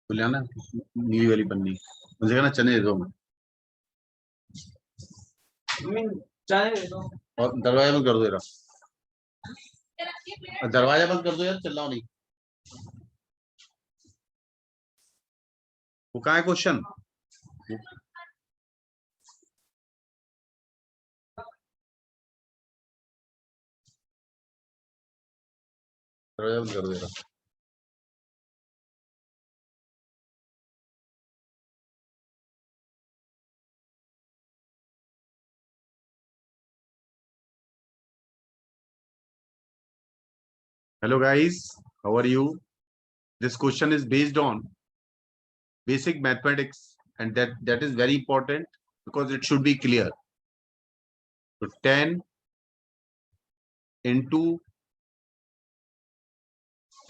तो लिया ना नीली वाली पन्नी, मुझे कहना चने दे दो चाय दे दो। और दरवाजा बंद कर दो यार, दरवाजा बंद कर दो यार, चिल्लाओ नहीं। वो कहाँ है क्वेश्चन? दरवाजा बंद कर दो यार। Hello guys, how are you? This question is based on basic mathematics, and that is very important because it should be clear. So 10 into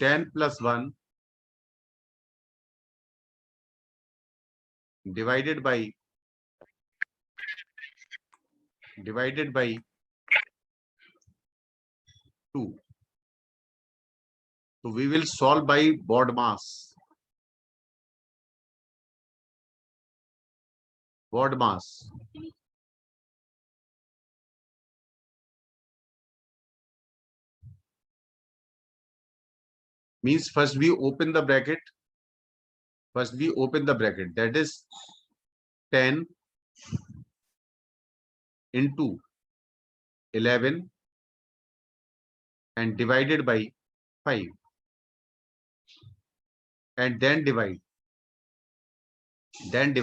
10 plus 1 divided by 2. So we will solve by BODMAS. BODMAS. Means first we open the bracket. That is 10 into 11 and divided by 5. And then divide. And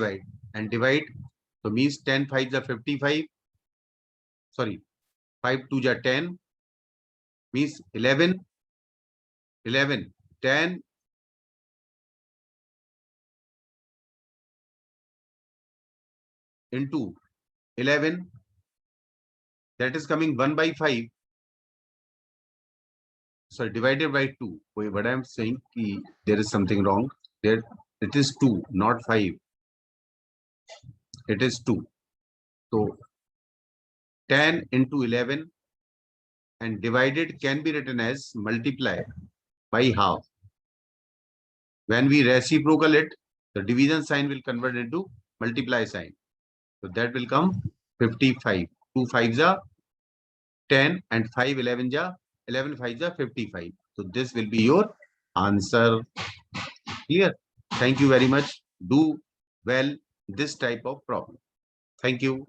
divide. So means 10 5s are 55. Sorry, 5 2s are 10. Means 11. 10 into 11. That is coming 1 by 5. So divided by 2. Wait, what I am saying, there is something wrong. There it is 2, not 5. It is 2. So 10 into 11 and divided can be written as multiply by half. When we reciprocal it, the division sign will convert into multiply sign. So that will come 55. 2 5s are 10 and 5 11s are 11 5s are 55. So this will be your answer. Clear? Thank you very much. Do well this type of problem. Thank you.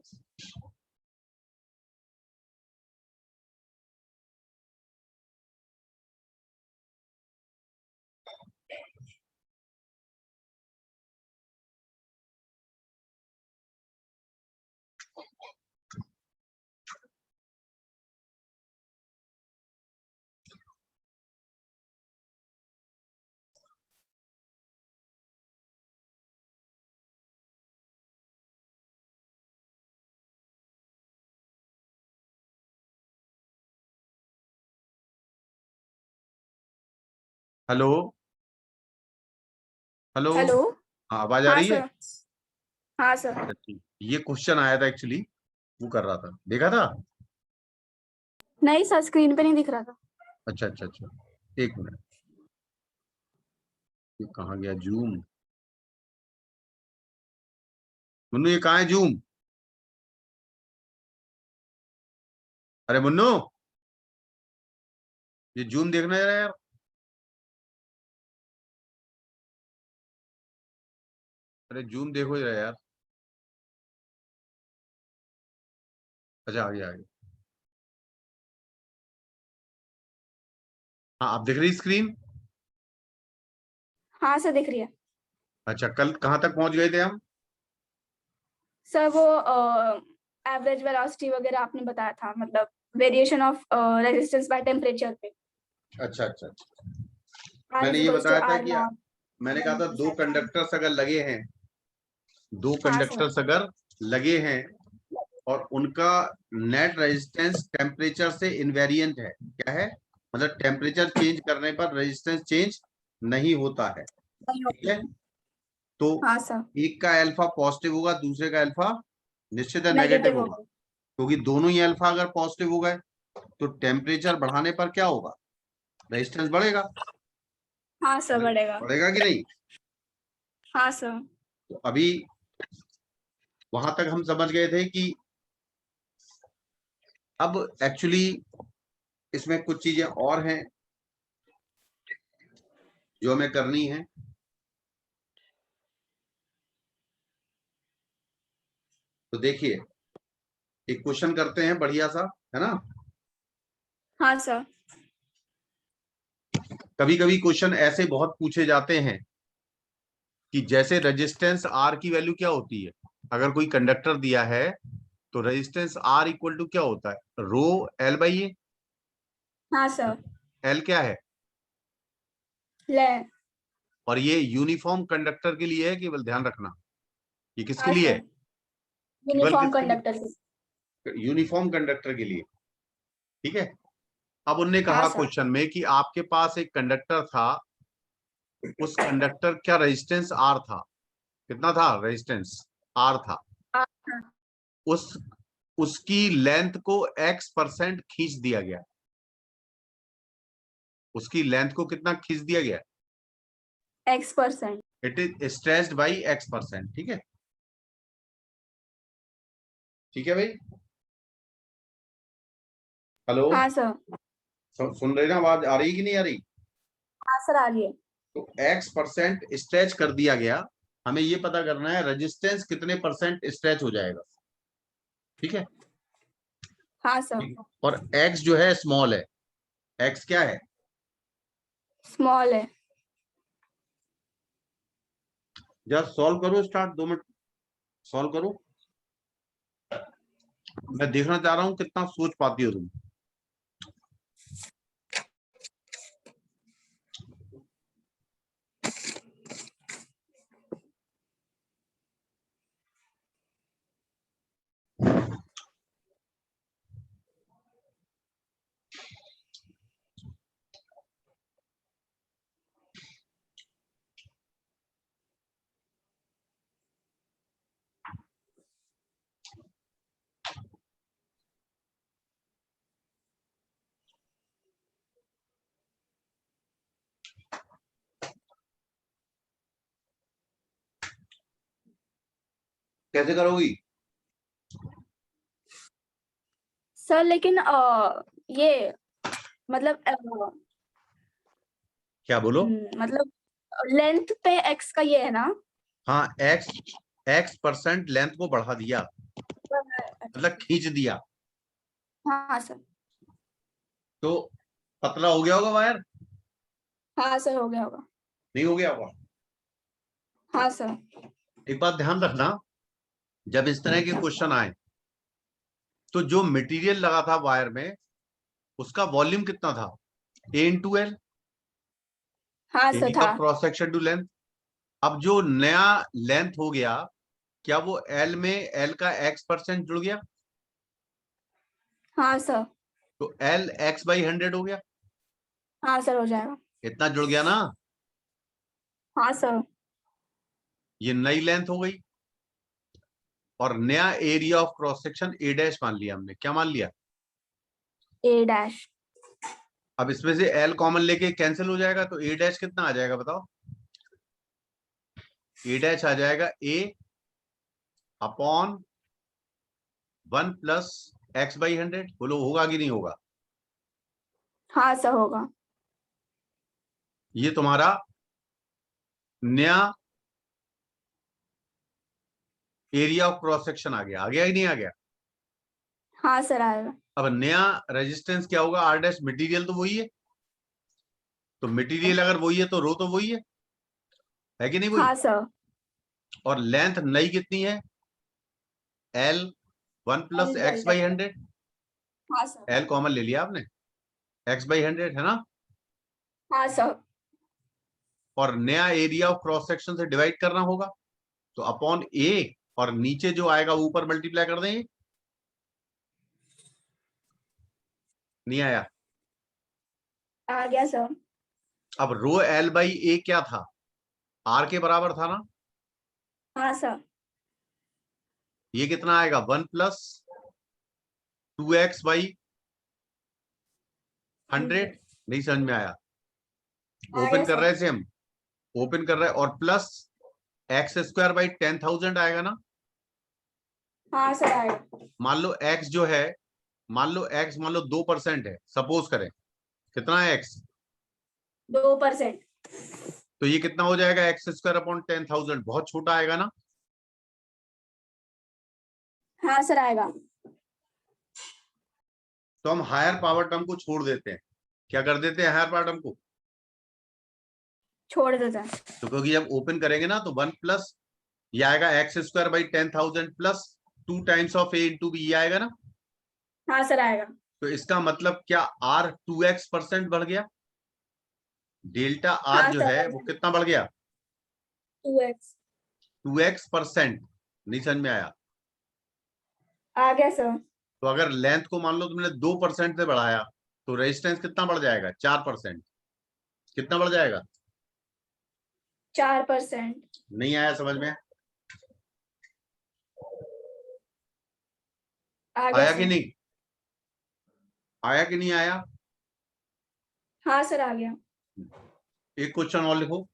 Hello hello. Hello. हाँ, आवाज आ हाँ रही है? Sir. हाँ sir. ये question आया था actually, वो कर रहा था, देखा था? नहीं सर, स्क्रीन पे नहीं दिख रहा था। अच्छा अच्छा अच्छा, एक मिनट, ये कहाँ गया जूम? मुन्नू ये कहाँ है जूम? अरे मुन्नू, ये जूम देखना जरा यार। अरे जूम देखो जरा यार। अच्छा आ गया आ गया। हाँ, आप दिख रही स्क्रीन? हाँ सर, दिख रही है। अच्छा, कल कहाँ तक पहुंच गए थे हम? सर वो एवरेज वेलोसिटी वगैरह आपने बताया था, मतलब variation of resistance by temperature पे। अच्छा अच्छा अच्छा, R मैंने ये इक्वल्स टू बताया था R कि नॉट। मैंने कहा था दो कंडक्टर्स अगर लगे हैं, दो हाँ सर। कंडक्टर्स अगर लगे हैं और उनका नेट रेजिस्टेंस टेम्परेचर से इनवेरिएंट है, क्या है मतलब टेम्परेचर चेंज करने पर रेजिस्टेंस चेंज नहीं होता है, ठीक है? तो हाँ सर। एक का अल्फा पॉजिटिव होगा, दूसरे का अल्फा निश्चित है नेगेटिव नेगेटिव होगा, होगा। क्योंकि दोनों ही अल्फा अगर पॉजिटिव हो गए तो टेम्परेचर बढ़ाने पर क्या होगा? रेजिस्टेंस बढ़ेगा। हाँ सर, बढ़ेगा। बढ़ेगा कि नहीं? हाँ सर। तो अभी वहां तक हम समझ गए थे कि अब एक्चुअली इसमें कुछ चीजें और हैं जो हमें करनी है। तो देखिए, एक क्वेश्चन करते हैं बढ़िया सा, है ना। हाँ सर। कभी कभी क्वेश्चन ऐसे बहुत पूछे जाते हैं कि जैसे रेजिस्टेंस आर की वैल्यू क्या होती है। अगर कोई कंडक्टर दिया है तो रेजिस्टेंस आर इक्वल टू क्या होता है, रो एल बाई ए। हाँ सर। एल क्या है, ले। और ये यूनिफॉर्म कंडक्टर के लिए है, केवल ध्यान रखना। ये किसके हाँ लिए है, सर। केवल यूनिफॉर्म किसके कंडक्टर की। लिए, यूनिफॉर्म कंडक्टर के लिए। ठीक है। अब उनने हाँ कहा सर। क्वेश्चन में कि आपके पास एक कंडक्टर था, उस कंडक्टर का रेजिस्टेंस आर था। कितना था रेजिस्टेंस, आर था। हाँ उस उसकी लेंथ को x% खींच दिया गया। उसकी लेंथ को कितना खींच दिया गया, X%। It is stretched by x%। ठीक है, ठीक है भाई। हेलो, हाँ सर। सुन रहे ना, आवाज आ रही कि नहीं आ रही। हाँ सर, आ रही है। तो x% स्ट्रेच कर दिया गया। हमें ये पता करना है रेजिस्टेंस कितने परसेंट स्ट्रेच हो जाएगा। ठीक है। हाँ सर। और x जो है स्मॉल है। x क्या है, स्मॉल है। जस्ट सॉल्व करो, स्टार्ट 2 मिनट सॉल्व करो। मैं देखना चाह रहा हूं कितना सोच पाती हो तुम। कैसे करोगी, सर लेकिन ये मतलब क्या बोलो। मतलब लेंथ पे x का ये है ना। हाँ, x% लेंथ को बढ़ा दिया, मतलब खींच दिया। हाँ सर। तो पतला हो गया होगा वायर, हाँ सर, हो गया होगा। नहीं हो गया होगा। हाँ सर। एक बात ध्यान रखना, जब इस तरह के क्वेश्चन आए तो जो मटेरियल लगा था वायर में उसका वॉल्यूम कितना था, A/L, हाँ सर एरिया था। Of cross section two length. अब जो नया लेंथ हो गया, क्या वो एल में एल का x% जुड़ गया, हाँ सर। तो एल x/100 हो गया। हाँ सर, हो जाएगा। इतना जुड़ गया ना, हाँ सर। ये नई लेंथ हो गई। और नया area of cross section A' मान लिया हमने। क्या मान लिया, A'। अब इसमें से एल कॉमन लेके कैंसिल हो जाएगा, तो A' कितना आ जाएगा बताओ। A' आ जाएगा A/1 + x/100। बोलो होगा कि नहीं होगा। हाँ सर, होगा। ये तुम्हारा नया एरिया ऑफ क्रॉस सेक्शन आ गया। आ गया कि नहीं आ गया। हाँ सर, आएगा। अब नया रेजिस्टेंस क्या होगा, R'। मटेरियल तो वही है, तो मटेरियल अगर वही है तो रो तो वही है कि नहीं वही। हाँ सर। और लेंथ नई कितनी है, L 1 + x/100। हाँ सर। एल कॉमन ले लिया आपने, x/100 है ना। हाँ सर। और नया एरिया ऑफ क्रॉस सेक्शन से डिवाइड करना होगा, तो अपॉन A, और नीचे जो आएगा ऊपर मल्टीप्लाई कर देंगे। नहीं आया। आ गया सर। अब रो L/A क्या था, R के बराबर था ना। हाँ सर। ये कितना आएगा, 1 + 2x/100। नहीं समझ में आया। आ ओपन गया कर सर। रहे थे हम, ओपन कर रहे हैं, और प्लस एक्स स्क्वायर बाई 10,000 आएगा ना। हाँ सर आएगा। मान लो एक्स जो है, मान लो एक्स 2% है, सपोज करें। कितना है एक्स? 2%। तो ये कितना हो जाएगा? एक्स स्क्वायर अपॉन 10,000, बहुत छोटा आएगा ना। हाँ सर आएगा। तो हम हायर पावर टर्म को छोड़ देते हैं। क्या कर देते हैं? हायर पावर टर्म को छोड़ देता है। तो, क्योंकि जब ओपन करेंगे ना तो 1 प्लस ये आएगा x square by 10,000 plus 2 times of a into b, ये आएगा ना। हाँ सर आएगा। तो इसका मतलब क्या आर 2x% बढ़ गया। डेल्टा आर हाँ जो सर है वो कितना बढ़ गया? 2x। 2x%। नहीं समझ में आया? आ गया सर। तो अगर लेंथ को मान लो तुमने 2% से बढ़ाया तो रेजिस्टेंस कितना बढ़ जाएगा? 4%। कितना बढ़ जाएगा? 4%। नहीं आया समझ में? आ गया आया कि सर। नहीं? आया कि नहीं आया? हाँ सर आ गया। एक क्वेश्चन और लिखो।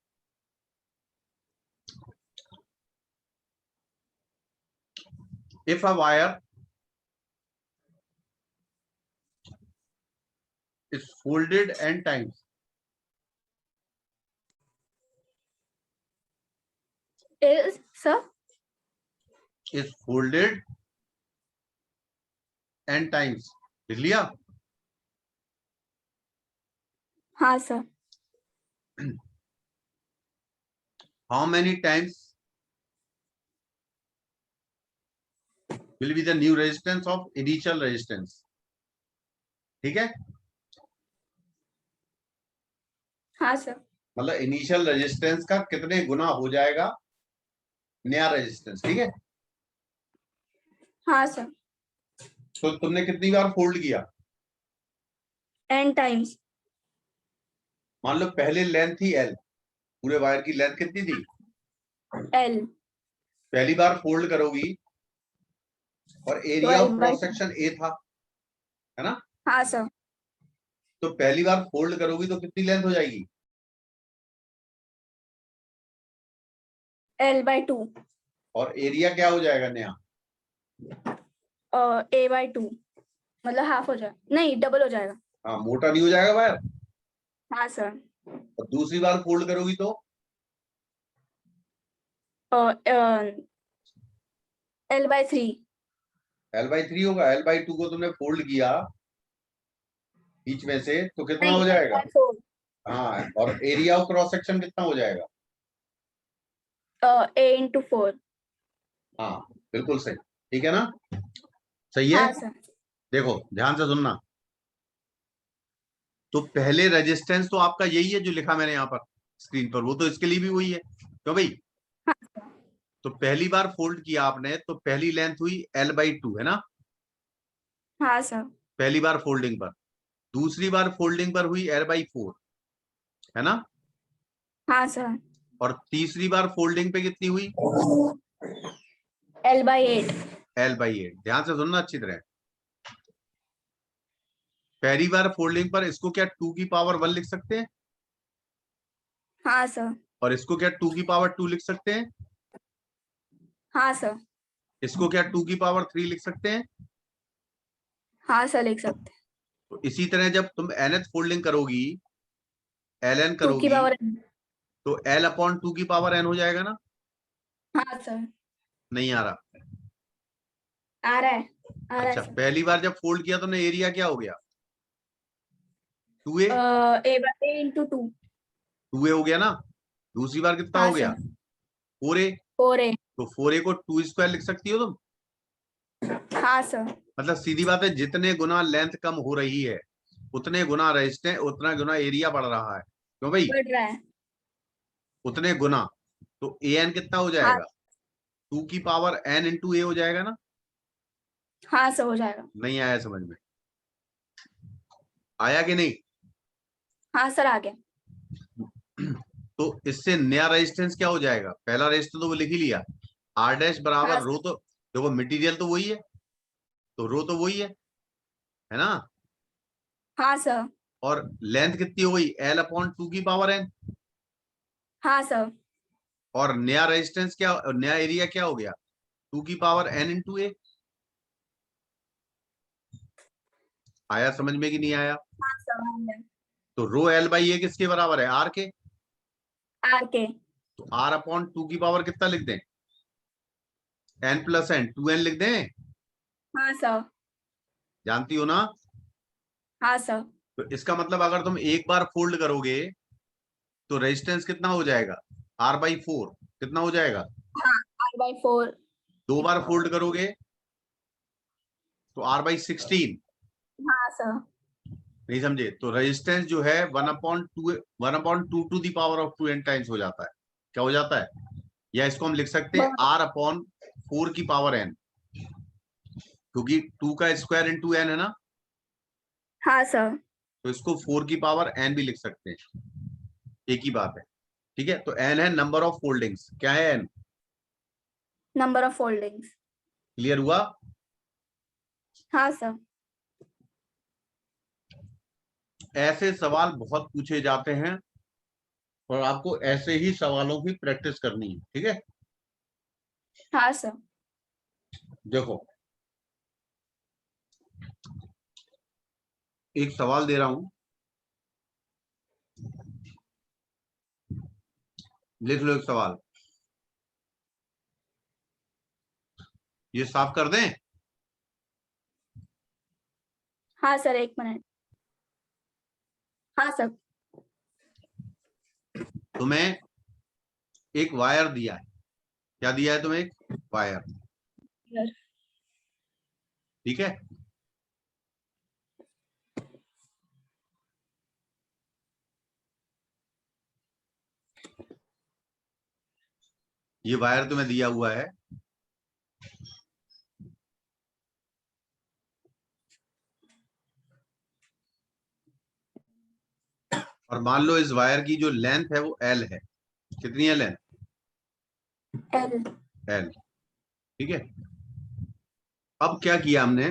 If a wire is folded n times, sir is folded n times, लिख लिया? हाँ sir. how many times will be the new resistance of initial resistance? ठीक है, हाँ सर। मतलब इनिशियल रेजिस्टेंस का कितने गुना हो जाएगा नया रेजिस्टेंस। ठीक है, हाँ सर। तो तुमने कितनी बार फोल्ड किया? n times. मान लो पहले लेंथ थी एल, पूरे वायर की लेंथ कितनी थी? l। पहली बार फोल्ड करोगी और तो area l of by. Cross section A था, है ना। हाँ सर। तो पहली बार फोल्ड करोगी तो कितनी लेंथ हो जाएगी? l/2। और एरिया क्या हो जाएगा नया? a/2, मतलब हाफ हो जाए, नहीं डबल हो जाएगा। हाँ, मोटा नहीं हो जाएगा वायर। हाँ सर। और दूसरी बार फोल्ड करोगी तो l/3। L/3 होगा। L/2 को तुमने फोल्ड किया बीच में से तो कितना नहीं हो जाएगा? l/4। हाँ, और एरिया ऑफ क्रॉस सेक्शन कितना हो जाएगा? a/4। हाँ, बिल्कुल सही। ठीक है ना, सही है। हाँ सर। देखो ध्यान से सुनना। तो पहले रेजिस्टेंस तो आपका यही है जो लिखा मैंने यहाँ पर स्क्रीन पर, वो तो इसके लिए भी वही है क्यों भाई। हाँ सर। तो पहली बार फोल्ड किया आपने तो पहली लेंथ हुई L/2, है ना, हाँ सर। पहली बार फोल्डिंग पर। दूसरी बार फोल्डिंग पर हुई L/4, है ना। हाँ सर। और तीसरी बार फोल्डिंग पे कितनी हुई? l/8। L/8। ध्यान से सुनना अच्छी तरह। पहली बार फोल्डिंग पर इसको क्या 2 की पावर 1 लिख सकते हैं? हाँ सर। और इसको क्या 2 की पावर 2 लिख सकते हैं? हाँ सर। इसको क्या 2 की पावर 3 लिख सकते हैं? हाँ सर लिख सकते हैं। तो इसी तरह जब तुम nth फोल्डिंग करोगी, ln 2 की करोगी, पावर। तो L/2 की पावर n हो जाएगा ना। हाँ सर। नहीं आ रहा? आ रहा है, आ रहा है अच्छा, सर। पहली बार जब फोल्ड किया तुमने एरिया क्या हो गया? 2a। a/2। 2a हो गया ना। दूसरी बार कितना हाँ हो गया? सर। 4a। 4a। तो 4a को 2 स्क्वायर लिख सकती हो तुम। हाँ सर। मतलब सीधी बात है, जितने गुना लेंथ कम हो रही है उतने गुना रेजिस्टेंस, उतना गुना एरिया बढ़ रहा है क्यों भाई, बढ़ रहा है। उतने गुना। तो an कितना हो हाँ। जाएगा? 2 की पावर n इंटू ए हो जाएगा ना। हाँ सर हो जाएगा। नहीं आया समझ में? आया कि नहीं? हाँ सर आ गया। तो इससे नया रेजिस्टेंस क्या हो जाएगा? पहला रेजिस्टेंस तो वो लिख ही लिया, r' बराबर हाँ रो, तो देखो मटेरियल तो वही है, तो रो तो वही है ना। हाँ सर। और लेंथ कितनी हो गई? L/2 की पावर n। हाँ सर। और नया रेजिस्टेंस क्या, नया एरिया क्या हो गया, 2 की पावर n इंटू ए। आया समझ में कि नहीं आया? हाँ सर, तो रो एल बाई ए किसके बराबर है, आर के। आर के। तो आर अपॉन 2 की पावर कितना लिख दें, n प्लस n, 2n लिख दें। हाँ सर। जानती हो ना? हाँ सर। तो इसका मतलब अगर तुम एक बार फोल्ड करोगे तो रेजिस्टेंस कितना हो जाएगा, r/4 कितना हो जाएगा। हाँ, R/4। दो बार फोल्ड करोगे तो r/16। हाँ सर। नहीं समझे? तो रेजिस्टेंस जो है 1/2 to the power of 2n times हो जाता है। क्या हो जाता है? या इसको हम लिख सकते हैं r/4 की पावर n, क्योंकि 2 का स्क्वायर इंटू n है ना, हाँ सर। तो इसको 4 की पावर n भी लिख सकते हैं, एक ही बात है। ठीक है, तो n है नंबर ऑफ फोल्डिंग्स। क्या है n? Number of foldings. Clear हुआ? हाँ सर। ऐसे सवाल बहुत पूछे जाते हैं और आपको ऐसे ही सवालों की प्रैक्टिस करनी है। ठीक है, हाँ सर। देखो एक सवाल दे रहा हूं, लिख लो एक सवाल। ये साफ कर दें? हाँ सर, एक मिनट। हाँ सर। तुम्हें एक वायर दिया है। क्या दिया है तुम्हें? एक वायर। ठीक है, ये वायर तुम्हें दिया हुआ है। और मान लो इस वायर की जो लेंथ है वो एल है। कितनी है लेंथ? एल। एल। ठीक है, अब क्या किया हमने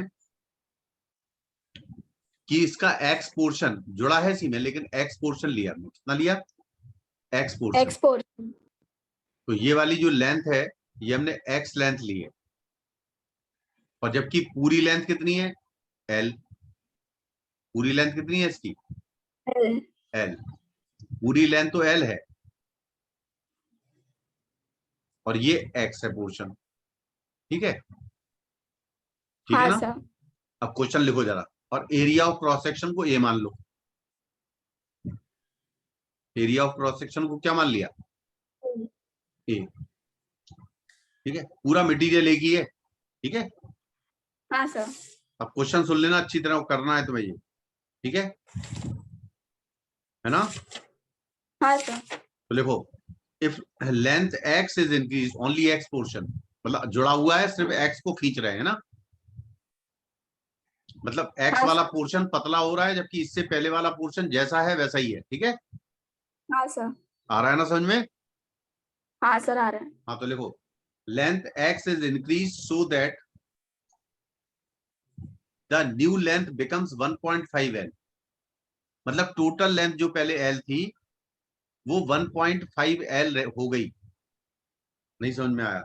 कि इसका एक्स पोर्शन जुड़ा है इसी में, लेकिन एक्स पोर्शन लिया हमने। कितना लिया? X portion. एक्सपोर्ट। तो ये वाली जो लेंथ है ये हमने एक्स लेंथ ली है, और जबकि पूरी लेंथ कितनी है, एल। पूरी लेंथ कितनी है इसकी, एल। एल। पूरी लेंथ तो एल है और ये एक्स है पोर्शन। ठीक है, ठीक है हाँ ना? सर। अब क्वेश्चन लिखो जरा। और एरिया ऑफ क्रॉस सेक्शन को ए मान लो। एरिया ऑफ क्रॉस सेक्शन को क्या मान लिया, ए। ठीक है, पूरा मटेरियल एक ही है। ठीक है, हाँ सर। अब क्वेश्चन सुन लेना अच्छी तरह, करना है तुम्हें ये। ठीक है ना? हाँ सर। तो लिखो, if length x is increase only x portion, मतलब जुड़ा हुआ है, सिर्फ एक्स को खींच रहे हैं ना, मतलब एक्स हाँ वाला सर। पोर्शन पतला हो रहा है जबकि इससे पहले वाला पोर्शन जैसा है वैसा ही है। ठीक है, हाँ सर। आ रहा है ना समझ में? हाँ सर, आ रहे हैं। हाँ, तो लिखो length x is increase so that the new length becomes 1.5 L. मतलब टोटल लेंथ जो पहले एल थी वो 1.5 एल हो गई। नहीं समझ में आया?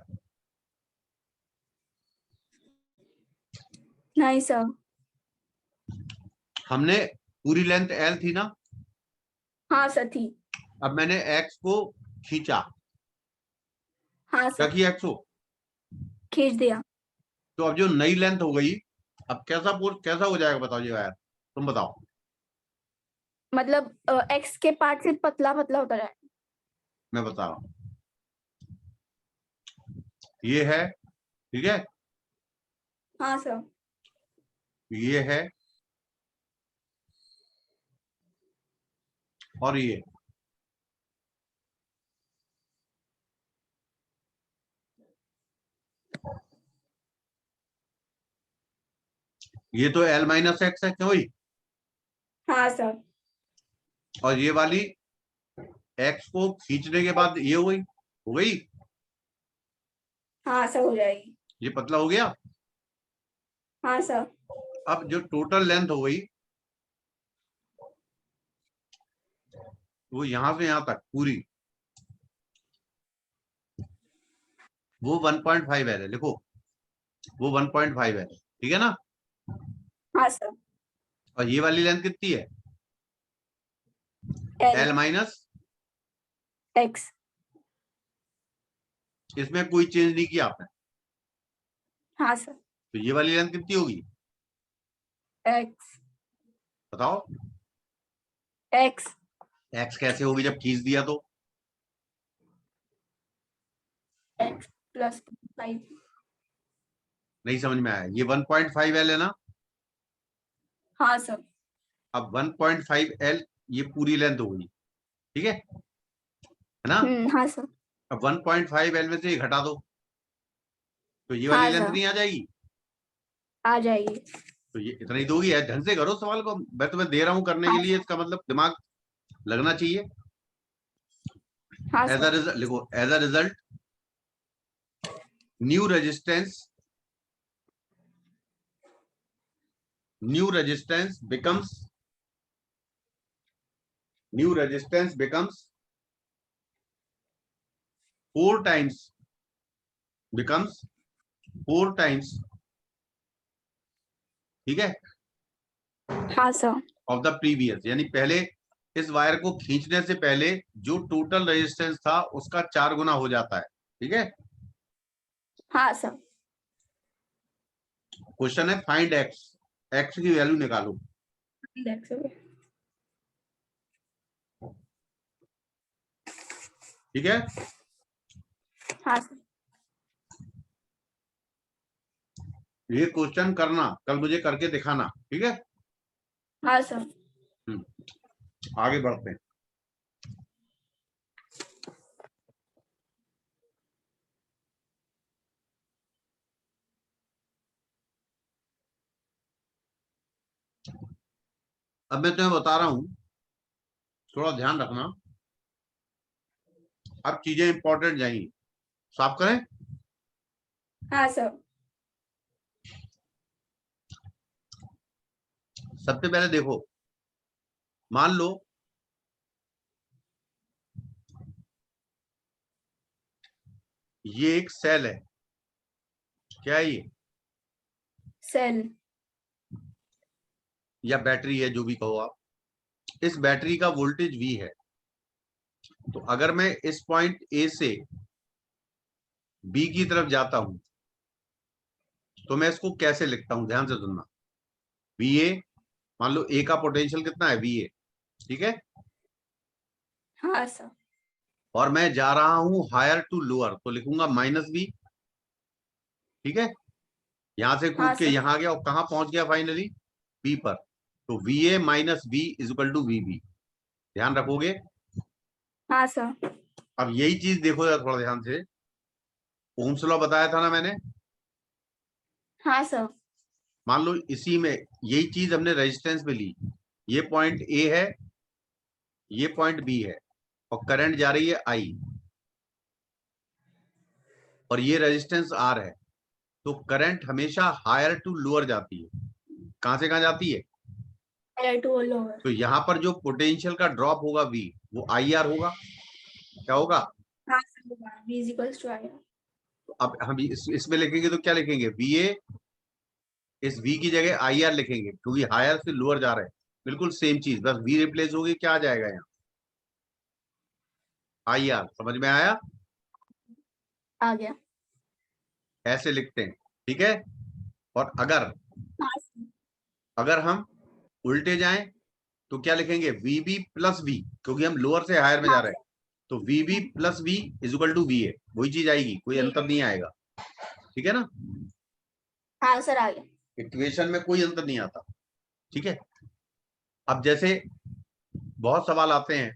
नहीं सर। हमने पूरी लेंथ एल थी ना, हाँ सर, थी। अब मैंने एक्स को खींचा। हाँ क्या सर, किया, एक्स को? खींच दिया। तो अब जो नई लेंथ हो गई, अब कैसा हो जाएगा बताओ जी यार, तुम बताओ। मतलब एक्स के पार्ट से पतला पतला होता रहा। मैं बता रहा हूं, ये है। ठीक है, हाँ सर। ये है और ये तो L-X है, क्यों ही? हाँ सर। और ये वाली एक्स को खींचने के बाद ये हो गई। हाँ सर, हो जाएगी। ये पतला हो गया। हाँ सर। अब जो टोटल लेंथ हो गई वो यहां से यहां तक पूरी वो 1.5 एल है, लिखो वो 1.5 एल है, ठीक है ना। हाँ सर। और ये वाली लेंथ कितनी है, एल एल माइनस, एक्स। इसमें कोई चेंज नहीं किया आपने, हाँ सर। तो ये वाली लेंथ कितनी होगी, एक्स बताओ। एक्स एक्स कैसे होगी जब खींच दिया तो, एक्स प्लस 5। नहीं समझ में आया, ये 1.5 एल है ना। हाँ सर। अब 1.5 एल ये पूरी लेंथ हो गई, ठीक है ना। हाँ सर। अब 1.5 एल में से ये घटा दो, तो ये वाली हाँ लेंथ सर नहीं आ जाएगी। आ जाएगी। तो ये इतना ही दोगी, है ढंग से करो सवाल को, मैं तुम्हें दे रहा हूं करने के हाँ लिए, सर। इसका मतलब दिमाग लगना चाहिए। हाँ एज अ सर। रिजल्ट लिखो, as a result new resistance, new resistance becomes, new resistance becomes 4 times, becomes 4 times, ठीक है, हाँ सर। ऑफ द प्रीवियस, यानी पहले इस वायर को खींचने से पहले जो टोटल रेजिस्टेंस था उसका 4 गुना हो जाता है, ठीक है। हाँ सर। क्वेश्चन है फाइंड एक्स, एक्स की वैल्यू निकालो, ठीक है। हाँ सर। ये क्वेश्चन करना, कल मुझे करके दिखाना, ठीक है। हाँ सर। आगे बढ़ते हैं। अब मैं तुम्हें बता रहा हूं, थोड़ा ध्यान रखना, अब चीजें इंपॉर्टेंट जाएंगी, साफ करें। हाँ सर। सबसे पहले देखो, मान लो ये एक सेल है, क्या है ये, सेल या बैटरी है, जो भी कहो आप। इस बैटरी का वोल्टेज V है, तो अगर मैं इस पॉइंट A से B की तरफ जाता हूं तो मैं इसको कैसे लिखता हूं, ध्यान से सुनना। VA, मान लो A का पोटेंशियल कितना है, VA, ठीक है। हाँ सर। और मैं जा रहा हूं हायर टू लोअर, तो लिखूंगा -V, ठीक है। यहां से हाँ कूद के सर। यहां गया और कहां पहुंच गया फाइनली, B पर, तो VA minus V is equal to VB, ध्यान रखोगे। हाँ सर। अब यही चीज देखो जरा थोड़ा ध्यान से, ओम्स लॉ बताया था ना मैंने, हाँ सर। मान लो इसी में यही चीज हमने रेजिस्टेंस में ली, ये पॉइंट A है, ये पॉइंट B है, और करंट जा रही है I, और ये रेजिस्टेंस R है, तो करंट हमेशा हायर टू लोअर जाती है, कहां से कहां जाती है, हायर टू लोअर। तो यहां पर जो पोटेंशियल का ड्रॉप होगा V, वो IR होगा, क्या होगा। हाँ sir v is equals to I. तो अब हम इसमें लिखेंगे तो क्या लिखेंगे, VA, इस V की जगह IR लिखेंगे, क्योंकि हायर से लोअर जा रहे हैं, बिल्कुल सेम चीज, बस V रिप्लेस होगी, क्या आ जाएगा यहाँ, IR, समझ में आया। आ गया। ऐसे लिखते हैं, ठीक है। और अगर हाँ सर। अगर हम उल्टे जाएं तो क्या लिखेंगे, VB प्लस V, क्योंकि हम लोअर से हायर में जा हाँ रहे हैं, सर। तो VB plus V is equal to VA, वही चीज आएगी, कोई ठीक अंतर है। नहीं आएगा, ठीक है ना। हाँ सर आ गया। इक्वेशन में कोई अंतर नहीं आता, ठीक है। अब जैसे बहुत सवाल आते हैं,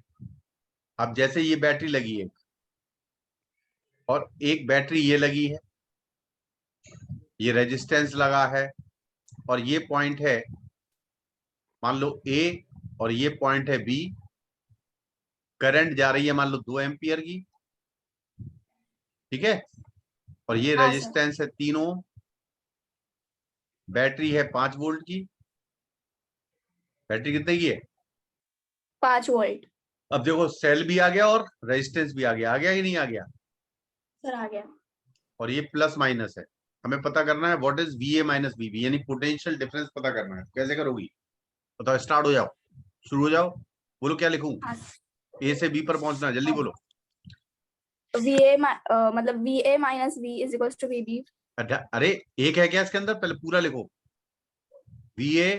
अब जैसे ये बैटरी लगी है और एक बैटरी ये लगी है, ये रेजिस्टेंस लगा है, और ये पॉइंट है मान लो A, और ये पॉइंट है B, करंट जा रही है मान लो 2 एम्पियर की, ठीक है। और ये हाँ सर। रेजिस्टेंस है 3 ओम, बैटरी है 5 वोल्ट की, बैटरी कितने की है। 5 वोल्ट। अब देखो सेल भी आ गया और रेजिस्टेंस भी आ गया कि नहीं आ गया, सर आ गया। और ये प्लस माइनस है। हमें पता करना है what is VA minus VB, यानी पोटेंशियल डिफरेंस पता करना है। कैसे करोगी बताओ, स्टार्ट हो जाओ, शुरू हो जाओ, बोलो क्या लिखूं। हाँ A से B पर पहुंचना है, जल्दी बोलो। मतलब VA minus V is equals to VB। अरे एक है क्या इसके अंदर, पहले पूरा लिखो। VA,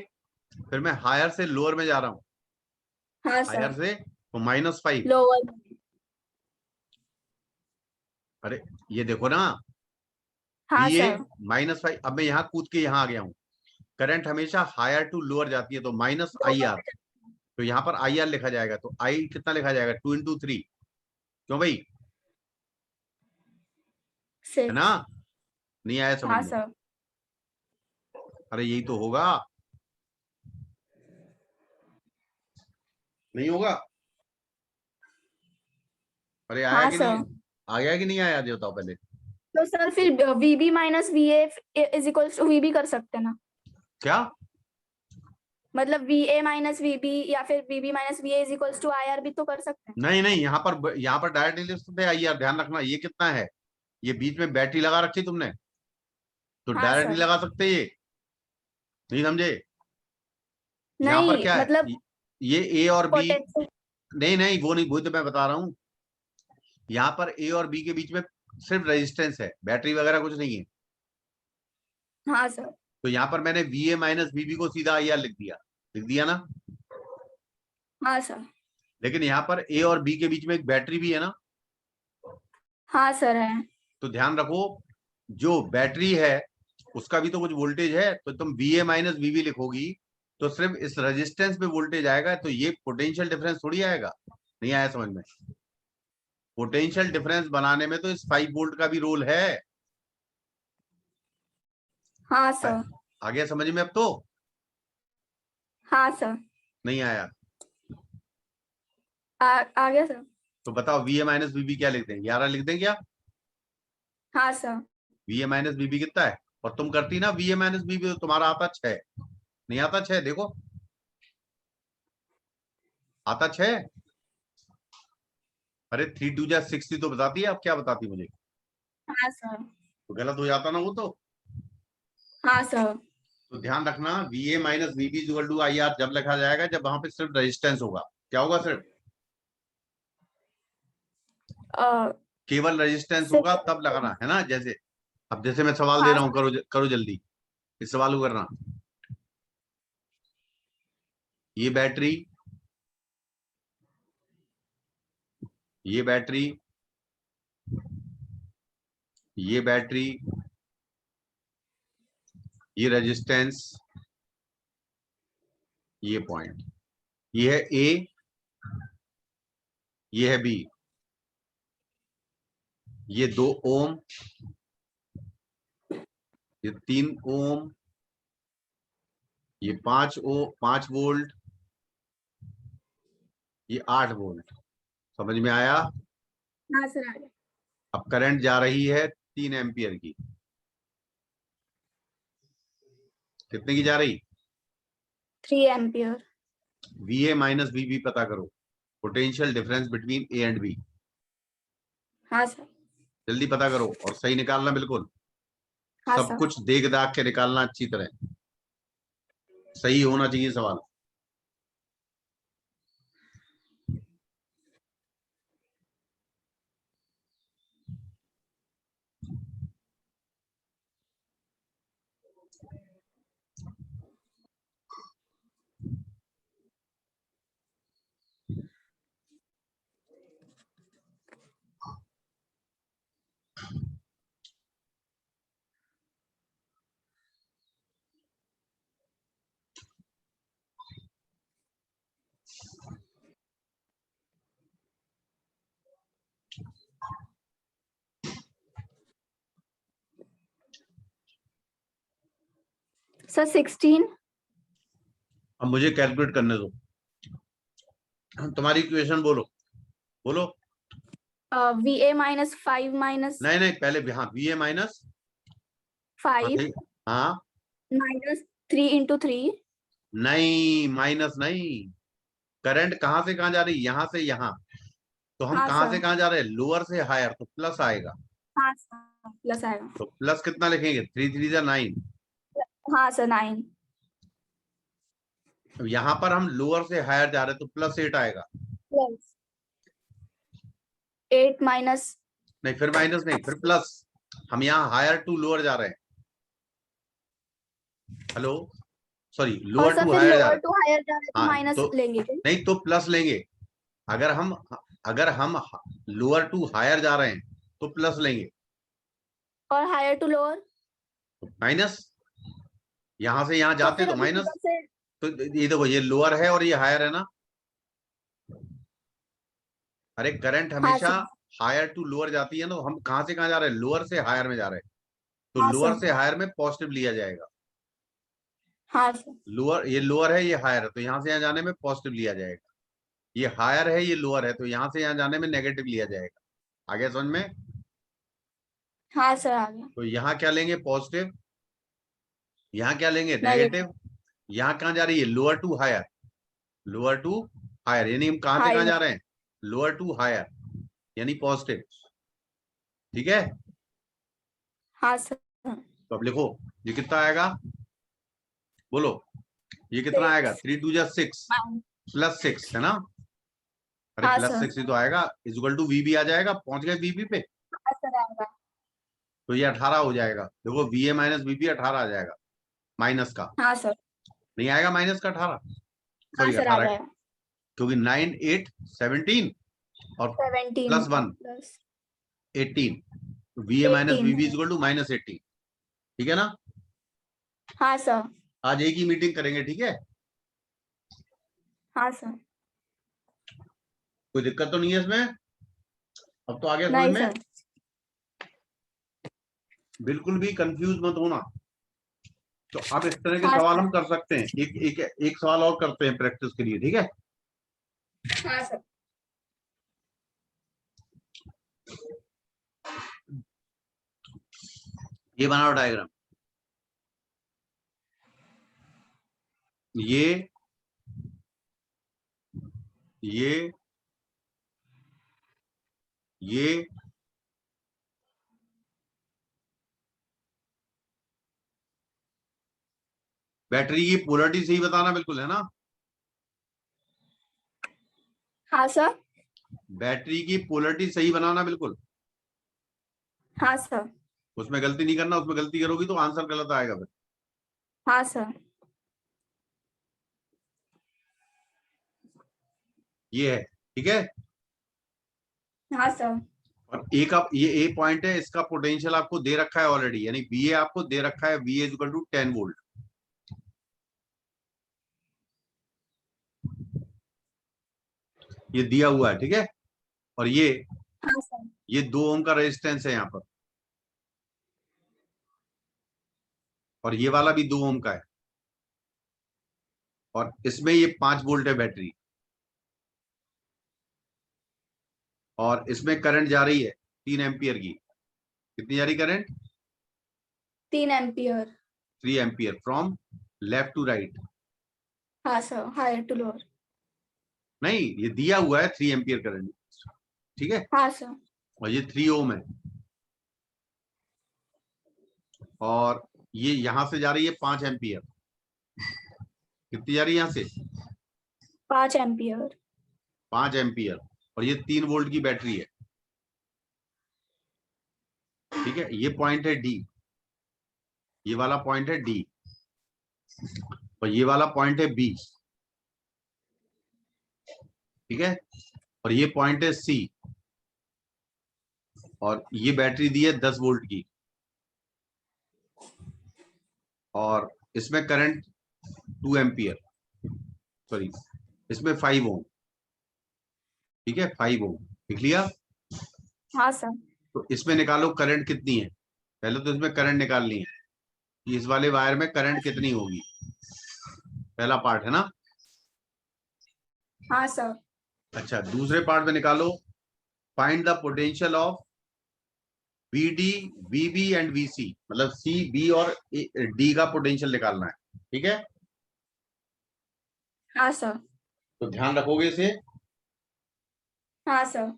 फिर मैं हायर से लोअर में जा रहा हूँ, हाँ हायर सर। से तो -5। लोअर। अरे ये देखो ना, हाँ VA सर। -5। अब मैं यहाँ कूद के यहाँ आ गया हूँ। करंट हमेशा हायर टू लोअर जाती है, तो -IR, तो यहाँ पर IR लिखा जाएगा। तो I कितना लिखा जाएगा, 2 × 3। क्यों भाई, है ना? 6। नहीं आया समझ हाँ में? सर। अरे यही तो होगा, नहीं होगा? अरे आया हाँ कि नहीं, सर। आया कि नहीं आया, ये बताओ पहले। तो सर फिर VB minus VA is equals to VB कर सकते हैं ना? क्या? मतलब VA माइनस VB या फिर VB minus VA is equals to IR भी तो कर सकते हैं। नहीं नहीं, यहाँ पर डायरेक्ट नहीं लिख सकते IR, ध्यान रखना। ये कितना है, ये बीच में बैटरी लगा रखी तुमने, तो हाँ डायरेक्ट नहीं सर। लगा सकते, ये नहीं समझे। यहाँ पर नहीं क्या है, मतलब ये A और B, पोटेंशियल। नहीं नहीं वो नहीं, वो तो मैं बता रहा हूँ। यहाँ पर A और B के बीच में सिर्फ रेजिस्टेंस है, बैटरी वगैरह कुछ नहीं है। हाँ सर। तो यहाँ पर मैंने VA माइनस VB को सीधा IR लिख दिया ना। हाँ सर। लेकिन यहाँ पर A और B के बीच में एक बैटरी भी है ना, हाँ सर है। तो ध्यान रखो, जो बैटरी है उसका भी तो कुछ वोल्टेज है, तो तुम VA माइनस VB लिखोगी तो सिर्फ इस रेजिस्टेंस पे वोल्टेज आएगा, तो ये पोटेंशियल डिफरेंस थोड़ी आएगा। नहीं आया समझ में? पोटेंशियल डिफरेंस बनाने में तो इस 5 वोल्ट का भी रोल है। हाँ सर। आ गया समझ में अब तो? हाँ सर। नहीं आया आ गया सर। तो बताओ, VA माइनस VB क्या लिख दें, 11 लिख दें क्या? हाँ सर। VA माइनस VB कितना है, और तुम करती ना VA माइनस VB, तो तुम्हारा आता 6, नहीं आता 6, देखो आता 6। अरे 3 2 जा 6 तो बताती है, अब क्या बताती मुझे, हाँ सर। तो गलत हो जाता ना वो तो। हाँ सर। तो ध्यान रखना, VA minus VB equal to IR जब लिखा जाएगा जब वहां पे सिर्फ रेजिस्टेंस होगा। क्या होगा, सिर्फ अ, केवल रेजिस्टेंस होगा सिर्फ। तब लगाना है ना। जैसे अब जैसे मैं सवाल दे हाँ रहा हूँ, सर। करो जल्दी, इस सवाल को करना। ये बैटरी, ये बैटरी, ये बैटरी, ये रेजिस्टेंस, ये पॉइंट, ये है A, ये है B, ये 2 ओम, ये 3 ओम, ये 5 वोल्ट, ये 8 वोल्ट। समझ में आया? हाँ सर आ गया। अब करंट जा रही है 3 एम्पियर की, कितने की जा रही? 3 एम्पियर। VA माइनस VB पता करो, potential difference between A and B। हाँ सर। जल्दी पता करो और सही निकालना बिल्कुल, हाँ सब सर। कुछ देख दाख के निकालना अच्छी तरह, सही होना चाहिए सवाल। सर 16। अब मुझे कैलकुलेट करने दो, तुम्हारी इक्वेशन बोलो, बोलो। VA माइनस 5 माइनस नहीं नहीं, पहले हाँ, VA माइनस, हाँ 5 ठीक, हाँ, माइनस 3 × 3। नहीं माइनस नहीं, करंट कहां से कहां जा रही, यहां से यहां, तो हम हाँ कहां से सर। कहां जा रहे हैं, लोअर से हायर, तो प्लस आएगा। हाँ सर प्लस आएगा। तो प्लस कितना लिखेंगे, 3 3 जा 9। हाँ सर 9 अब यहाँ पर हम लोअर से हायर जा रहे हैं तो प्लस 8 आएगा। प्लस 8 माइनस, नहीं फिर माइनस नहीं, फिर प्लस। हम यहाँ हायर टू लोअर जा रहे हैं। हेलो, सॉरी, और लोअर सर टू फिर हायर जा लोअर रहे टू हायर जा रहे हैं तो हैं। हाँ माइनस तो लेंगे क्या? नहीं, तो प्लस लेंगे। अगर हम लोअर टू हायर जा रहे हैं तो प्लस लेंगे, और हायर टू लोअर तो माइनस। यहां से यहां तो जाते फिर तो अभी माइनस। ऊपर से। तो ये देखो, ये लोअर है और ये हायर है ना। अरे करंट हाँ हमेशा सर। हायर टू लोअर जाती है ना, तो हम कहां से कहां जा रहे हैं, लोअर से हायर में जा रहे हैं। तो हाँ लोअर सर। से हायर में पॉजिटिव लिया जाएगा। हाँ सर। लोअर, ये लोअर है ये हायर है, तो यहां से यहां जाने में पॉजिटिव लिया जाएगा। ये हायर है ये लोअर है, तो यहां से यहां जाने में नेगेटिव लिया जाएगा। आगे समझ में। हाँ सर आ गया। तो यहाँ क्या लेंगे, पॉजिटिव। यहाँ क्या लेंगे, नेगेटिव। नेगेटिव। यहाँ कहाँ जा रही है, lower to higher. Lower to higher यानी हम कहां से कहां हायर। जा रहे हैं, लोअर टू हायर यानी पॉजिटिव। ठीक है। हाँ सर। तो अब लिखो, ये कितना आएगा, बोलो, ये कितना आएगा, 6 3 2 जा 6 प्लस 6 है ना। अरे हाँ प्लस सर। 6 ही तो आएगा, इक्वल टू वी भी आ जाएगा। पहुंच गए वीबी पे, हाँ सर आएगा। तो ये 18 हो जाएगा। देखो वी ए माइनस वीबी 18 आ जाएगा, माइनस का। हाँ सर। नहीं आएगा माइनस का 18, हाँ सॉरी सर आ 18, जाएगा। क्योंकि 9 8 17 और 17 plus 1 plus 18, V A minus 18 VB है। Equal to minus 18। ठीक है ना। हाँ सर। आज एक ही मीटिंग करेंगे, ठीक है। हाँ सर। कोई दिक्कत तो नहीं है इसमें, अब तो आगे समझ नहीं में। सर। बिल्कुल भी कंफ्यूज मत होना। तो अब इस तरह के हाँ सवाल सर। हम कर सकते हैं। एक सवाल और करते हैं प्रैक्टिस के लिए, ठीक है। हाँ सर। ये बनाओ डायग्राम। ये ये ये बैटरी की पोलरिटी सही बताना बिल्कुल, है ना। हाँ सर। बैटरी की पोलरिटी सही बनाना बिल्कुल, हाँ सर। उसमें गलती नहीं करना। उसमें गलती करोगी तो आंसर गलत आएगा फिर। हाँ सर। ये है, ठीक है। हाँ सर। और एक आप ये ए पॉइंट है, इसका पोटेंशियल आपको दे रखा है ऑलरेडी, यानी वी ए आपको दे रखा है, V A equal to 10 volt. ये दिया हुआ है, ठीक है। और हाँ सर। ये 2 ओम का रेजिस्टेंस है यहाँ पर, और ये वाला भी 2 ओम का है। और इसमें ये 5 वोल्ट है बैटरी, और इसमें करंट जा रही है 3 एम्पियर की। कितनी जा रही current, 3 ampere. 3 ampere from left to right. हाँ सर हायर टू लोअर। नहीं, ये दिया हुआ है 3 एम्पियर करंट, ठीक है। हाँ सर। और ये 3 ओम है, और ये यहां से जा रही है 5 एम्पियर। कितनी जा रही है यहां से, 5 एम्पियर। 5 एम्पियर। और ये 3 वोल्ट की बैटरी है, ठीक है। ये पॉइंट है डी, ये वाला पॉइंट है डी, और ये वाला पॉइंट है बी, ठीक है। और ये पॉइंट है सी, और ये बैटरी दी है 10 वोल्ट की, और इसमें करंट 2 एम्पियर, सॉरी इसमें 5 ओम, ठीक है, 5 ओम। लिख लिया। हाँ सर। तो इसमें निकालो करंट कितनी है। पहले तो इसमें करंट निकालनी है कि इस वाले वायर में करंट कितनी होगी, पहला पार्ट है ना। हाँ सर। अच्छा, दूसरे पार्ट में निकालो, find the potential of V D, V B and V C, मतलब सी बी और डी का पोटेंशियल निकालना है, ठीक है। हाँ सर। तो ध्यान रखोगे इसे। हाँ सर।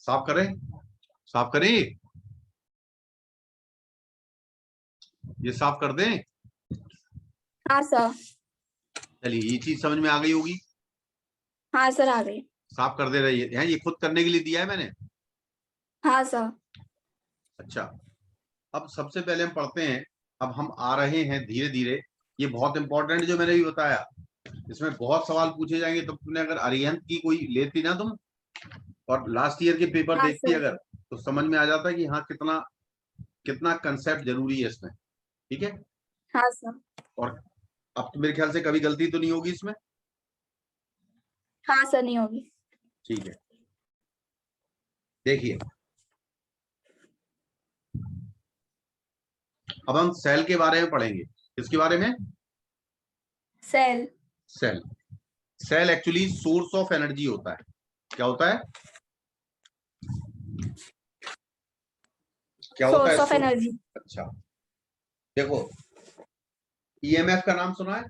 साफ करें, साफ करें, ये साफ कर दें। हाँ सर। चलिए, ये चीज समझ में आ गई होगी। हाँ सर, आ गई। साफ कर दे रही है, ये खुद करने के लिए दिया है मैंने। हाँ सर। अच्छा, अब सबसे पहले हम पढ़ते हैं। अब हम आ रहे हैं धीरे धीरे। ये बहुत इंपॉर्टेंट जो मैंने भी बताया, इसमें बहुत सवाल पूछे जाएंगे। तो तुमने अगर अरिहंत की कोई लेती ना तुम, और लास्ट ईयर के पेपर हाँ देखती सर। अगर, तो समझ में आ जाता है कि हाँ, कितना कितना कंसेप्ट जरूरी है इसमें। ठीक है। हाँ सर। और अब तो मेरे ख्याल से कभी गलती तो नहीं होगी इसमें। हाँ सर, नहीं होगी। ठीक है, देखिए, अब हम सेल के बारे में पढ़ेंगे। किसके बारे में? Cell. Cell. Cell actually source of energy होता है। क्या होता है? क्या होता है सोर्स ऑफ सोर्स? एनर्जी। अच्छा, देखो, ईएमएफ का नाम सुना है?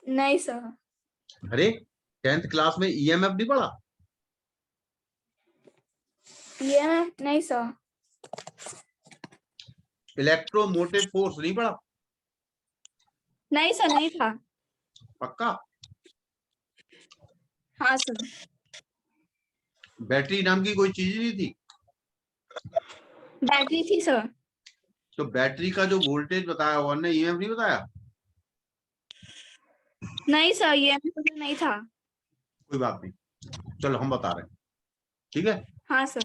नहीं सर। अरे, 10th क्लास में ईएमएफ नहीं पढ़ा? ये मैं नहीं सर। इलेक्ट्रोमोटिव फोर्स नहीं पढ़ा? नहीं सर, नहीं था। पक्का? हाँ सर। बैटरी नाम की कोई चीज नहीं थी? बैटरी थी सर। तो बैटरी का जो वोल्टेज बताया हुआ ने, ईएमएफ नहीं बताया? नहीं सर, ये मैं पता नहीं था। कोई बात नहीं, चलो हम बता रहे हैं। ठीक है। हाँ सर।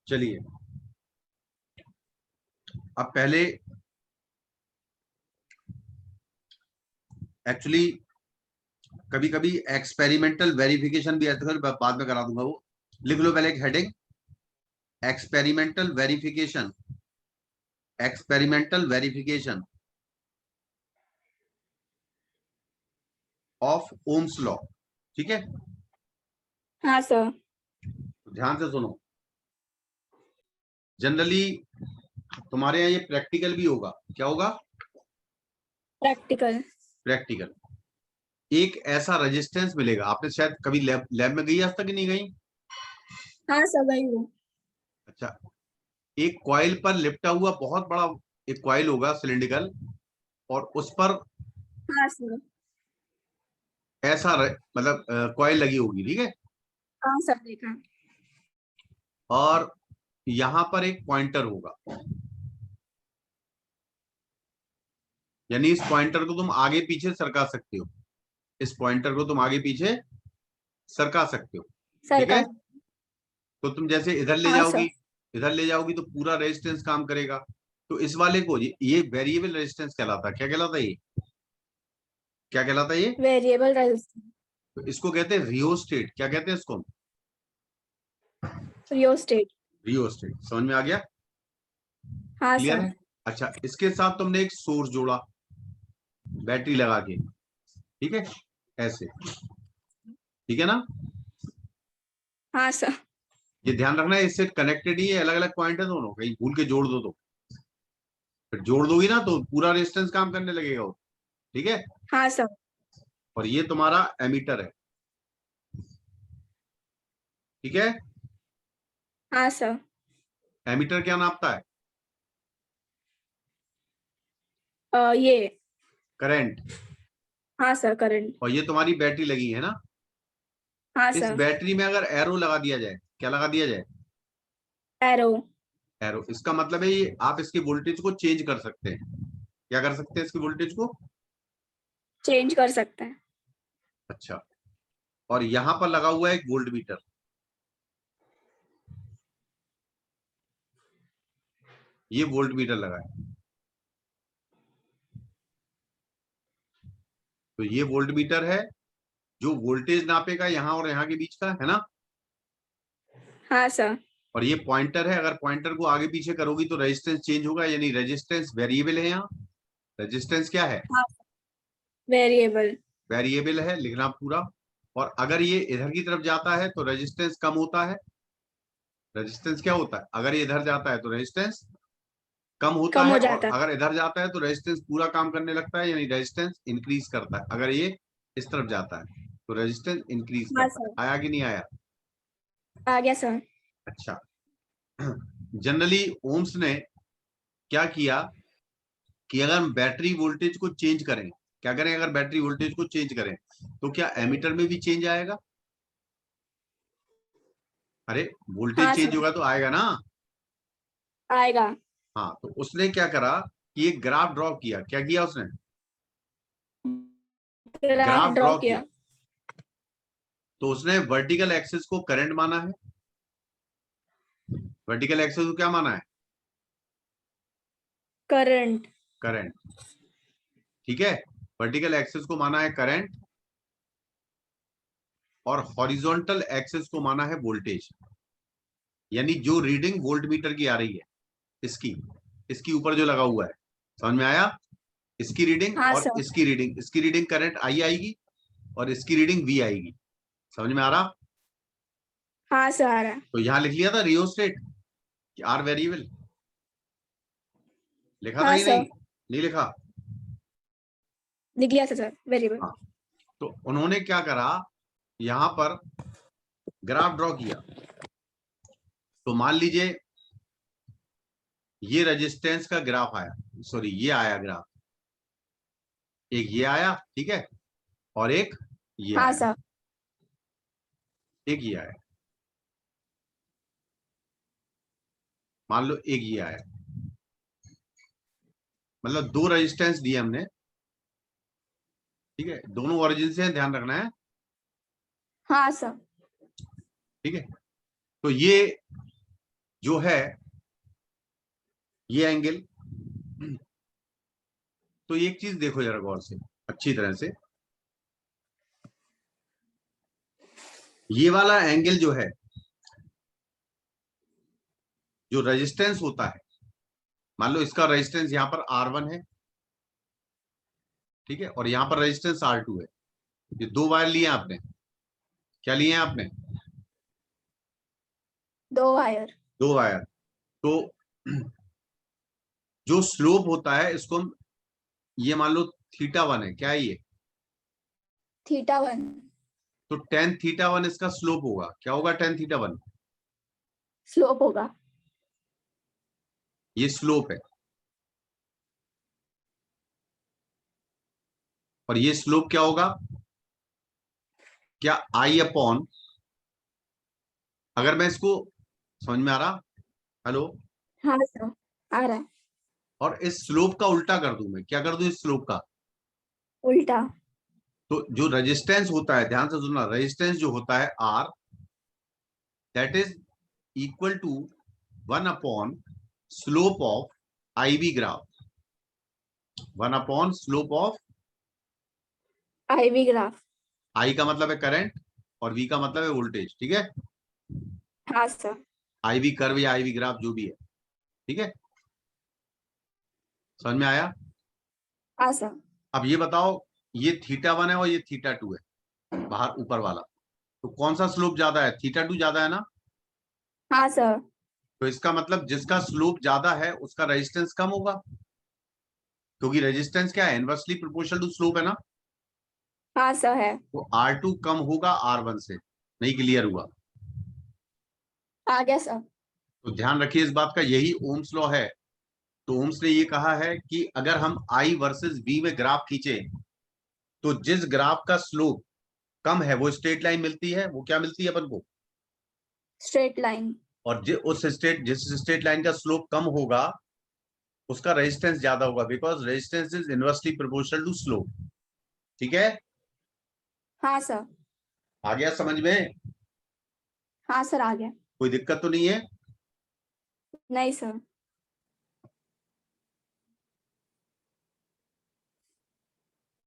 चलिए, अब पहले एक्चुअली कभी कभी एक्सपेरिमेंटल वेरिफिकेशन भी आता है, बाद में करा दूंगा वो। लिख लो पहले एक heading, experimental verification. Experimental verification of Ohm's law. ठीक है, हाँ सर। तो ध्यान से सुनो। जनरली तुम्हारे यहाँ ये प्रैक्टिकल भी होगा। क्या होगा? प्रैक्टिकल। प्रैक्टिकल। एक ऐसा रेजिस्टेंस मिलेगा, आपने शायद कभी लैब लैब में गई आज तक, नहीं गई? हाँ सर, गई हूँ। अच्छा, एक कॉइल पर लिपटा हुआ बहुत बड़ा एक कॉइल होगा सिलिंड्रिकल, और उस पर हाँ सर। ऐसा मतलब कॉइल लगी होगी। ठीक है। हाँ सर, देखा। और यहां पर एक पॉइंटर होगा, यानी इस पॉइंटर को तुम आगे पीछे सरका सकते हो। इस पॉइंटर को तुम आगे पीछे सरका सकते हो। सर ठीक का। है। तो तुम जैसे इधर ले हाँ जाओगी, सर। इधर ले जाओगी तो पूरा रेजिस्टेंस काम करेगा। तो इस वाले को ये वेरिएबल रेजिस्टेंस कहलाता है। क्या कहलाता है ये? क्या कहलाता है ये? Variable resistance. तो इसको कहते हैं रियोस्टेट। क्या कहते हैं इसको? रियोस्टेट। रियोस्टेट। समझ में आ गया? हाँ क्लियर सर। है? अच्छा, इसके साथ तुमने एक सोर्स जोड़ा, बैटरी लगा के। ठीक है, ऐसे। ठीक है ना? हाँ सर। ये ध्यान रखना है, इससे कनेक्टेड ही है, अलग अलग पॉइंट है दोनों, कहीं भूल के जोड़ दो तो फिर जोड़ दोगी ना तो पूरा रेजिस्टेंस काम करने लगेगा वो। ठीक है। हाँ सर। और ये तुम्हारा एमीटर है। ठीक है। हाँ सर। एमीटर क्या नापता है? ये। करंट। हाँ सर, करंट। और ये तुम्हारी बैटरी लगी है ना? हाँ इस सर। बैटरी में अगर एरो लगा दिया जाए, क्या लगा दिया जाए? एरो। एरो, इसका मतलब है ये आप इसकी वोल्टेज को चेंज कर सकते हैं। क्या कर सकते हैं इसकी वोल्टेज को? चेंज कर सकते हैं। अच्छा, और यहां पर लगा हुआ है एक वोल्ट मीटर। ये वोल्ट मीटर लगा है। तो ये वोल्ट मीटर है जो वोल्टेज नापेगा यहाँ और यहाँ के बीच का, है ना। हाँ सर। और ये पॉइंटर है, अगर पॉइंटर को आगे पीछे करोगी तो रेजिस्टेंस चेंज होगा, यानी रेजिस्टेंस वेरिएबल है। यहाँ रेजिस्टेंस क्या है, हाँ वेरिएबल। वेरिएबल है, लिखना पूरा। और अगर ये इधर की तरफ जाता है तो रेजिस्टेंस कम होता है। रेजिस्टेंस क्या होता है, अगर ये इधर जाता है तो रेजिस्टेंस कम होता कम है, हो और जाता है। अगर इधर जाता है तो रेजिस्टेंस पूरा काम करने लगता है, यानी रेजिस्टेंस इंक्रीज करता है। अगर ये इस तरफ जाता है तो रेजिस्टेंस इंक्रीज हाँ करता सर। है। आया कि नहीं आया। आ गया सर। अच्छा, जनरली ओम्स ने क्या किया कि अगर हम बैटरी वोल्टेज को चेंज करें, क्या करें, अगर बैटरी वोल्टेज को चेंज करें तो क्या एमीटर में भी चेंज आएगा। अरे वोल्टेज हाँ चेंज सर होगा तो आएगा ना। आएगा। हाँ, तो उसने क्या करा कि एक ग्राफ ड्रॉ किया। क्या किया उसने, ग्राफ ग्राफ ड्रॉ ड्रॉ किया। किया। तो उसने वर्टिकल एक्सिस को करंट माना है, वर्टिकल एक्सिस को क्या माना है, करंट। करंट। ठीक है, वर्टिकल एक्सिस को माना है करंट, और हॉरिजॉन्टल एक्सिस को माना है वोल्टेज। यानी जो रीडिंग वोल्ट मीटर की आ रही है, इसकी इसकी ऊपर जो लगा हुआ है, समझ में आया। इसकी रीडिंग हाँ और सर। इसकी रीडिंग करंट आई आएगी, और इसकी रीडिंग वी आएगी। समझ में आ रहा। हाँ सर आ रहा है। तो यहां लिख लिया था रियोस्टेट कि आर वेरिएबल, लिखा था हाँ कि नहीं, सर नहीं लिखा। लिख लिया सर वेरिएबल। हाँ, तो उन्होंने क्या करा, यहां पर ग्राफ ड्रॉ किया। तो मान लीजिए ये रेजिस्टेंस का ग्राफ आया, सॉरी ये आया ग्राफ, एक ये आया, ठीक है, और एक ये हाँ आया, सर। एक ये आया, मान लो एक ये आया। मतलब दो रेजिस्टेंस दिए हमने, ठीक है, दोनों ओरिजिन से ध्यान रखना है। हाँ सर। ठीक है, तो ये जो है ये एंगल। तो एक चीज देखो जरा गौर से, अच्छी तरह से, ये वाला एंगल जो है, जो रेजिस्टेंस होता है, मान लो इसका रेजिस्टेंस यहां पर R1 है, ठीक है, और यहां पर रेजिस्टेंस R2 है। ये दो वायर लिए आपने, क्या लिए हैं आपने, दो वायर। दो वायर। तो जो स्लोप होता है इसको हम, ये मान लो θ1 है, क्या है ये, θ1 तो tan θ1 इसका स्लोप होगा। क्या होगा tan θ1, स्लोप होगा। ये स्लोप है। और ये स्लोप क्या होगा, क्या I अपॉन, अगर मैं इसको, समझ में आ रहा, हेलो, हाँ सर आ रहा है। और इस स्लोप का उल्टा कर दूं, मैं क्या कर दूं इस स्लोप का, उल्टा। तो जो रेजिस्टेंस होता है, ध्यान से सुनना, रेजिस्टेंस जो होता है R, that is equal to 1 upon slope of IV graph, 1 upon slope of, IV graph. I का मतलब है करंट और V का मतलब है वोल्टेज, ठीक है, हाँ सर। IV कर्व या IV ग्राफ जो भी है, ठीक है, समझ में आया। हाँ सर। अब ये बताओ, ये θ1 है और ये θ2 है, बाहर ऊपर वाला, तो कौन सा स्लोप ज्यादा है, θ2 ज्यादा है ना। हाँ सर। तो इसका मतलब जिसका स्लोप ज्यादा है उसका रेजिस्टेंस कम होगा, क्योंकि रेजिस्टेंस क्या है, इनवर्सली प्रोपोर्शनल टू स्लोप है ना। हाँ सर है। तो R2 कम होगा R1 से। नहीं क्लियर हुआ, आ गया सर। तो ध्यान रखिए इस बात का, यही ओम्स लॉ है। तो ओम्स ने ये कहा है कि अगर हम I वर्सेस V में ग्राफ खींचे, तो जिस ग्राफ का स्लोप कम है वो स्ट्रेट लाइन मिलती है, वो क्या मिलती है अपन को, स्ट्रेट लाइन। और जिस स्ट्रेट लाइन का स्लोप कम होगा उसका रेजिस्टेंस ज्यादा होगा, because resistance is inversely proportional to slope. ठीक है, हाँ सर। आ गया समझ में, हाँ सर आ गया। कोई दिक्कत तो नहीं है। नहीं सर।